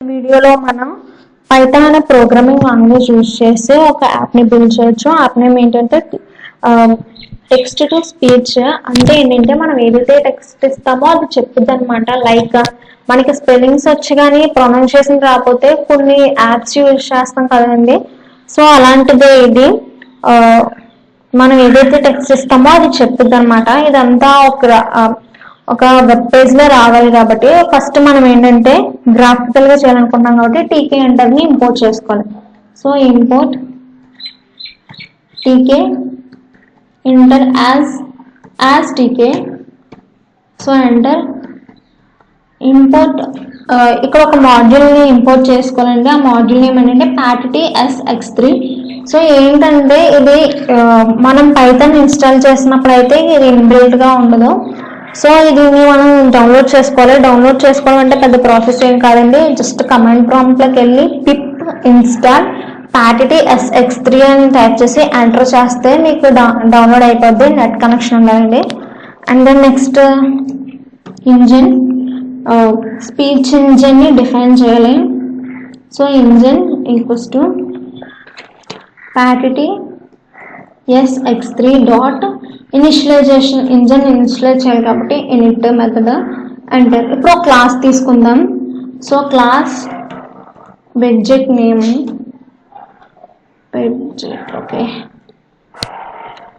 వీడియోలో మనం పైథాన్ అనే ప్రోగ్రామింగ్ లాంగ్వేజ్ యూజ్ చేసి ఒక యాప్ని బిల్డ్ చేయొచ్చు. యాప్ నేమ్ ఏంటంటే టెక్స్ట్ టు స్పీచ్. అంటే ఏంటంటే మనం ఏదైతే టెక్స్ట్ ఇస్తామో అది చెప్పుద్ది అనమాట. లైక్ మనకి స్పెల్లింగ్స్ వచ్చి కానీ ప్రొనౌన్సియేషన్ రాకపోతే కొన్ని యాప్స్ యూజ్ చేస్తాం కదండి. సో అలాంటిదే ఇది. మనం ఏదైతే టెక్స్ట్ ఇస్తామో అది చెప్పుద్ది అనమాట. ఇదంతా ఒక వెబ్ పేజ్ లో రావాలి కాబట్టి ఫస్ట్ మనం ఏంటంటే గ్రాఫికల్ గా చేయాలనుకుంటున్నాం కాబట్టి టీకే ఎంటర్ ని ఇంపోర్ట్ చేసుకోవాలి. So import tkinter as tk. So enter import. ఇక్కడ ఒక మాడ్యూల్ ని ఇంపోర్ట్ చేసుకోవాలండి. ఆ మాడ్యూల్ నేమ్ ఏంటంటే ప్యాటిటీ SX3. సో ఏంటంటే ఇది మనం పైథాన్ ఇన్స్టాల్ చేసినప్పుడు అయితే ఇది ఇన్బిల్ట్ గా ఉండదు. సో ఇది మనం డౌన్లోడ్ చేసుకోవాలి. డౌన్లోడ్ చేసుకోవాలంటే పెద్ద ప్రాసెస్ ఏం కాదండి. జస్ట్ కమాండ్ ప్రాంప్ట్ లోకి వెళ్ళి పిప్ ఇన్స్టాల్ ప్యాటిటీ SX3 అని టైప్ చేసి ఎంటర్ చేస్తే మీకు డౌన్లోడ్ అయిపోద్ది. నెట్ కనెక్షన్ ఉండాలండి. And then next engine, speech engine ని డిఫైన్ చేయాలి. సో ఇంజిన్ ఈక్వల్స్ టు ప్యాటిటీ SX3 dot initialization. Engine initialize చేయాలి కాబట్టి ఇనిట్ మెథడ్ ఎంటర్. ఇప్పుడు క్లాస్ తీసుకుందాం. So class budget name budget, okay,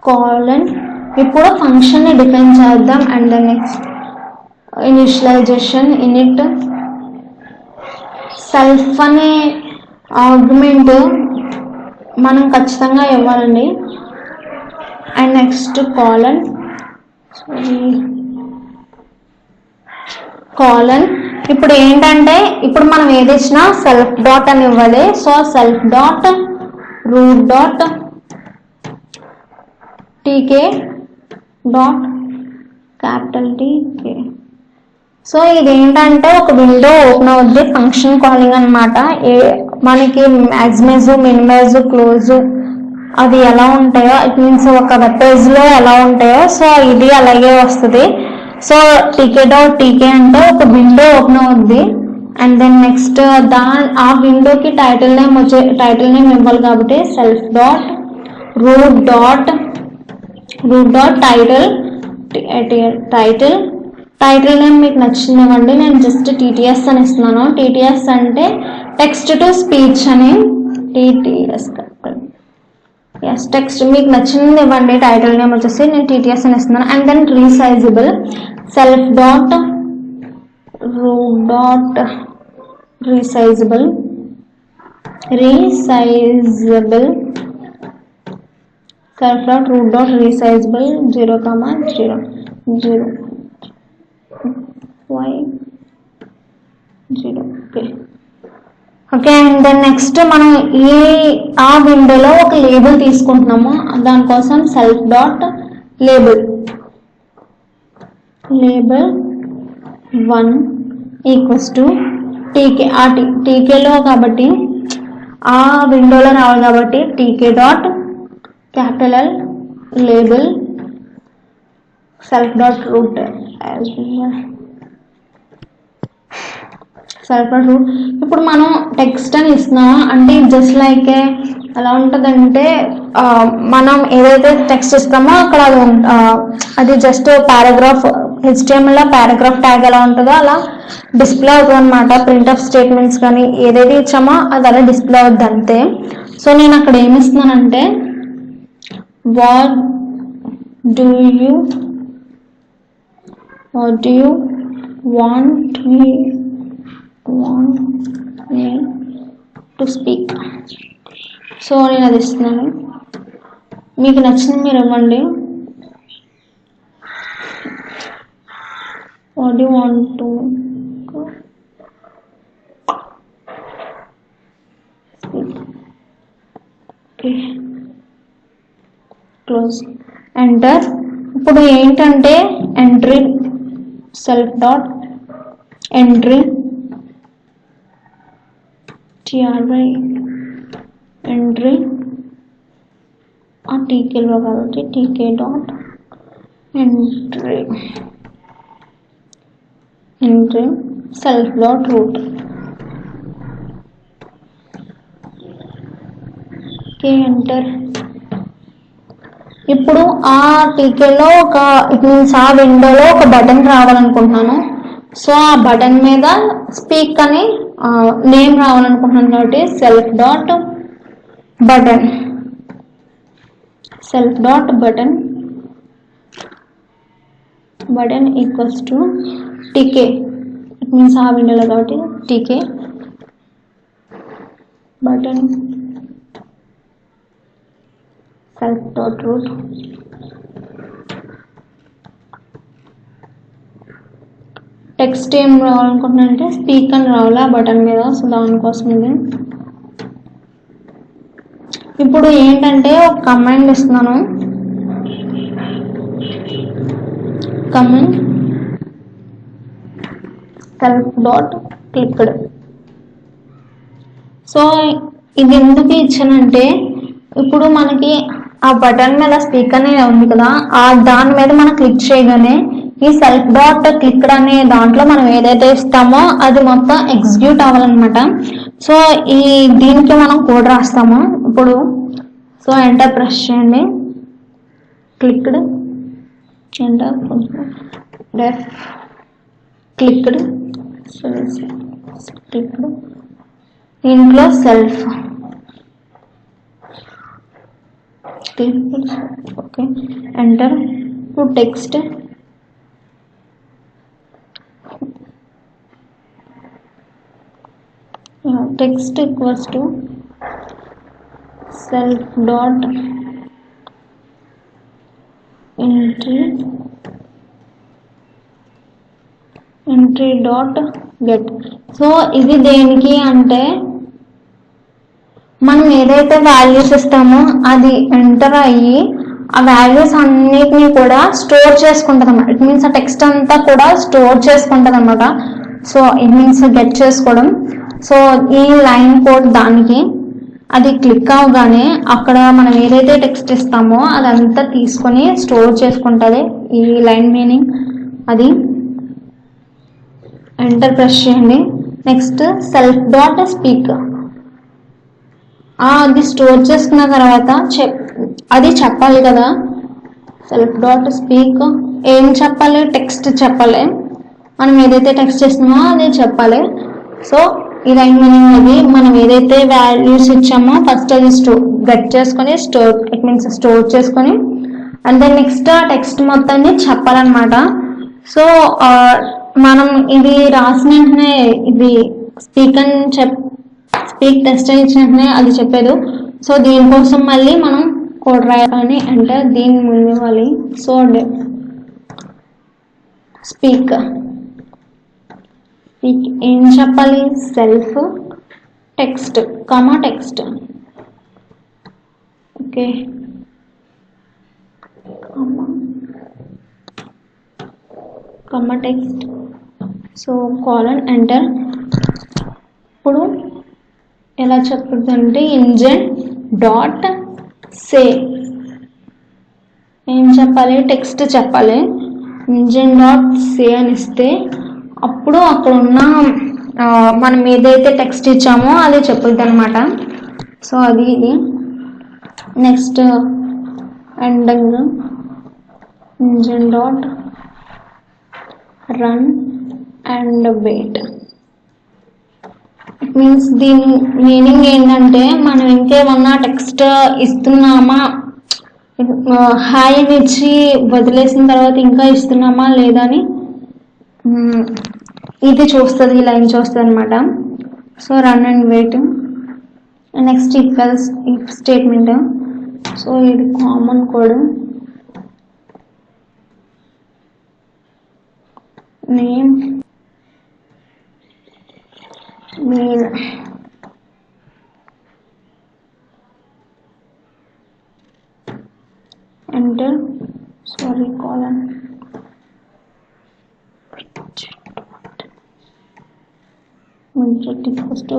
colon. ఇప్పుడు ఫంక్షన్ ని డిఫైన్ చేద్దాం. And then next initialization init self అనే ఆర్గ్యుమెంట్ మనం ఖచ్చితంగా ఇవ్వాలండి. అండ్ నెక్స్ట్ కాలన్ ఇప్పుడు ఏంటంటే ఇప్పుడు మనం ఏది ఇచ్చినా సెల్ఫ్ డాట్ అని ఇవ్వాలి. So self dot root dot tk dot capital tk. So ఇదేంటంటే ఒక విండో ఓపెన్ అవుద్ది, ఫంక్షన్ కాలింగ్ అనమాట. మనకి మ్యాక్సిమైజ్ మినిమైజ్ క్లోజ్ అది ఎలా ఉంటాయో, ఇట్ మీన్స్ ఒక వెబ్ పేజ్ లో ఎలా ఉంటాయో సో ఇది అలాగే వస్తుంది. సో టీకే డాట్ టీకే అంటే ఒక విండో ఓపెన్ అవుద్ది. అండ్ దెన్ నెక్స్ట్ ఆ విండోకి టైటిల్ నేమ్ ఇవ్వాలి కాబట్టి self dot root dot title name మీకు నచ్చిందండి. నేను జస్ట్ టీటీఎస్ అని ఇస్తున్నాను. టీటీఎస్ అంటే టెక్స్ట్ టు స్పీచ్ అని. టీటీఎస్ టెక్స్ట్ మీకు నచ్చింది ఇవ్వండి. టైటిల్ నేమ్ వచ్చేసి నేను టీటీఎస్ అని ఇస్తున్నాను. And then resizable self dot root dot resizable self dot root dot resizable 0,0 okay. And then next మనం ఆ విండోలో ఒక లేబుల్ తీసుకుంటున్నాము. దానికోసం self dot label 1 equals to tk. ఆ టీకేలో కాబట్టి ఆ విండోలో రావాలి కాబట్టి tk dot capital L label self dot root ఇప్పుడు మనం టెక్స్ట్ అని ఇస్తున్నాం అంటే జస్ట్ లైక్ ఎలా ఉంటుందంటే మనం ఏదైతే టెక్స్ట్ ఇస్తామో అక్కడ అది జస్ట్ పారాగ్రాఫ్ HTML లో పారాగ్రాఫ్ ట్యాగ్ ఎలా ఉంటుందో అలా డిస్ప్లే అవుతుంది అనమాట. ప్రింట్ ఆఫ్ స్టేట్మెంట్స్ కానీ ఏదైతే ఇచ్చామో అది అలా డిస్ప్లే అవుద్ది అంతే. సో నేను అక్కడ ఏమి ఇస్తున్నానంటే what do you want me to speak. So నేను అది ఇస్తున్నాను. మీకు నచ్చింది మీరు ఇవ్వండి. What you want to speak. Okay, close, enter. ఇప్పుడు ఏంటంటే entry self dot entry entry ఆ టీకేలో కాబట్టి tk dot entry self dot root. Okay enter. ఇప్పుడు ఆ టీకేలో ఒక ఇట్ మీన్స్ ఆ విండోలో ఒక బటన్ రావాలనుకుంటున్నాను. సో ఆ బటన్ మీద స్పీక్ అని నేమ్ రావాలనుకుంటున్నాను కాబట్టి self dot button button equals to tk. It means ఆ విండోలో కాబట్టి tk button self dot root. Text ఏం రావాలనుకుంటున్నానంటే స్పీక్ అని రావాలి ఆ బటన్ మీద. సో దానికోసం ఇది. ఇప్పుడు ఏంటంటే ఒక కమాండ్ ఇస్తున్నాను. Command self dot clicked. So ఇది ఎందుకు ఇచ్చానంటే ఇప్పుడు మనకి ఆ బటన్ మీద స్పీక్ అనేది ఉంది కదా, ఆ దాని మీద మనం క్లిక్ చేయగానే ఈ సెల్ఫ్ డాట్ క్లిక్డ్ అనే దాంట్లో మనం ఏదైతే ఇస్తామో అది మొత్తం ఎగ్జిక్యూట్ అవ్వాలన్నమాట. సో ఈ దీనికి మనం కోడ్ రాస్తాము ఇప్పుడు. సో ఎంటర్ ప్రెస్ చేయండి. క్లిక్డ్ ఎంటర్ డెఫ్ క్లిక్డ్ క్లిక్డ్ ఇంట్లో self clicked. Okay enter. To text text equals to self dot entry dot get. So ఇది దేనికి అంటే మనం ఏదైతే వాల్యూస్ ఇస్తామో అది ఎంటర్ అయ్యి ఆ వాల్యూస్ అన్నిటినీ కూడా స్టోర్ చేసుకుంటుంది అన్నమాట. ఇట్ మీన్స్ ఆ టెక్స్ట్ అంతా కూడా స్టోర్ చేసుకుంటుంది అనమాట. సో ఇట్ మీన్స్ గెట్ చేసుకోవడం. సో ఈ లైన్ కోడ్ దానికి అది క్లిక్ అవగానే అక్కడ మనం ఏదైతే టెక్స్ట్ ఇస్తామో అదంతా తీసుకొని స్టోర్ చేసుకుంటుంది ఈ లైన్ మీనింగ్ అది. ఎంటర్ ప్రెస్ చేయండి. Next self dot speak. అది స్టోర్ చేసుకున్న తర్వాత అది చెప్పాలి కదా. సెల్ఫ్ డాట్ స్పీక్ ఏం చెప్పాలి? టెక్స్ట్ చెప్పాలి. మనం ఏదైతే టెక్స్ట్ చేస్తున్నామో అది చెప్పాలి. సో ఈ లైన్ మీనింగ్ అది మనం ఏదైతే వాల్యూస్ ఇచ్చామో ఫస్ట్ అది గెట్ చేసుకొని ఇట్ మీన్స్ స్టోర్ చేసుకొని అండ్ దెన్ నెక్స్ట్ ఆ టెక్స్ట్ మొత్తాన్ని చెప్పాలన్నమాట. సో మనం ఇది రాసిన వెంటనే ఇది స్పీక్ టెస్ట్ అని ఇచ్చిన వెంటనే అది చెప్పేది. సో దీనికోసం మళ్ళీ మనం కోడ్ రాయాలని అంటే దీని ముందు ఇవ్వాలి. సో స్పీక్ ఏం చెప్పాలి? Self text comma text. Okay comma text. So colon enter. ఇప్పుడు ఎలా చెప్తుందంటే ఇంజన్ డాట్ సే ఏం చెప్పాలి? టెక్స్ట్ చెప్పాలి. ఇంజన్ డాట్ సే అని ఇస్తే అప్పుడు అక్కడ ఉన్న మనం ఏదైతే టెక్స్ట్ ఇచ్చామో అది చెప్పుద్ది అనమాట. సో అది ఇది. Next ending engine dot run and wait. It means దీని మీనింగ్ ఏంటంటే మనం ఇంకేమన్నా టెక్స్ట్ ఇస్తున్నామా, హాయ్ అని ఇచ్చి వదిలేసిన తర్వాత ఇంకా ఇస్తున్నామా లేదా అని ఇది చూస్తుంది, ఈ లైన్ చూస్తుంది అనమాట. So run and wait. Next equals if statement. So ఇది common code. Name mail enter. Sorry colon widget equals to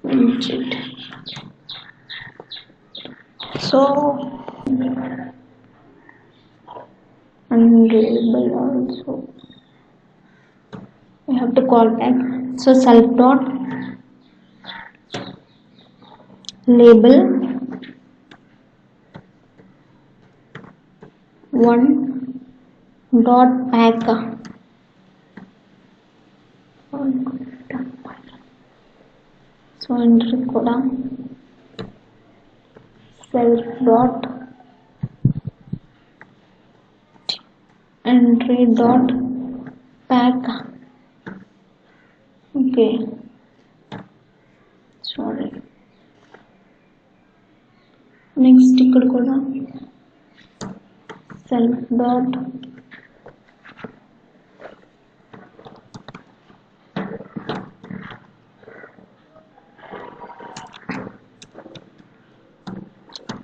widget. So unreadable also we have to call back. So self dot label 1 dot pack. So enter కూడా self dot entry dot pack. Okay, sorry. Next ఇక్కడ కూడా self dot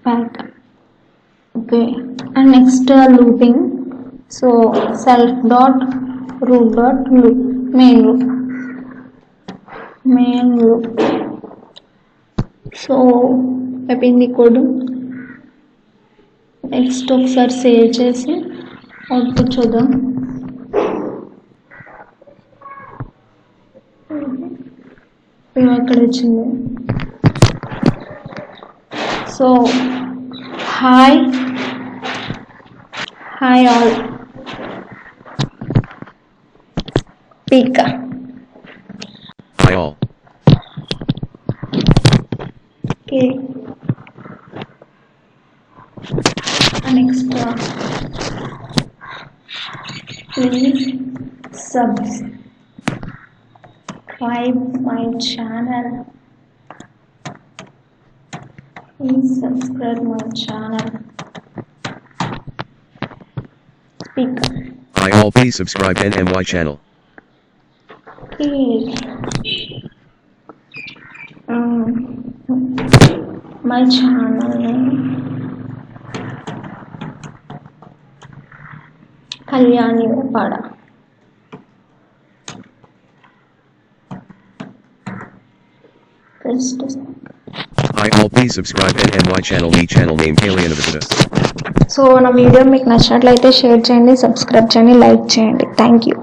pack. Okay, and next looping. So self dot root dot loop, main loop. So అయిపోయింది code. Next ఒకసారి save చేసి output చూద్దాం. అక్కడ వచ్చింది. So hi all, speak. Hi all. Okay. Next, please subscribe my channel. Please subscribe my channel. Speak. Hi all, please subscribe NMY channel. Okay. My channel name Kalyani Upada. Hi all, please subscribe NMY channel. Me channel name Kalyan Upada. So నా video మీకు నచ్చినట్లయితే share చేయండి, subscribe చేయండి, like చేయండి. Thank you.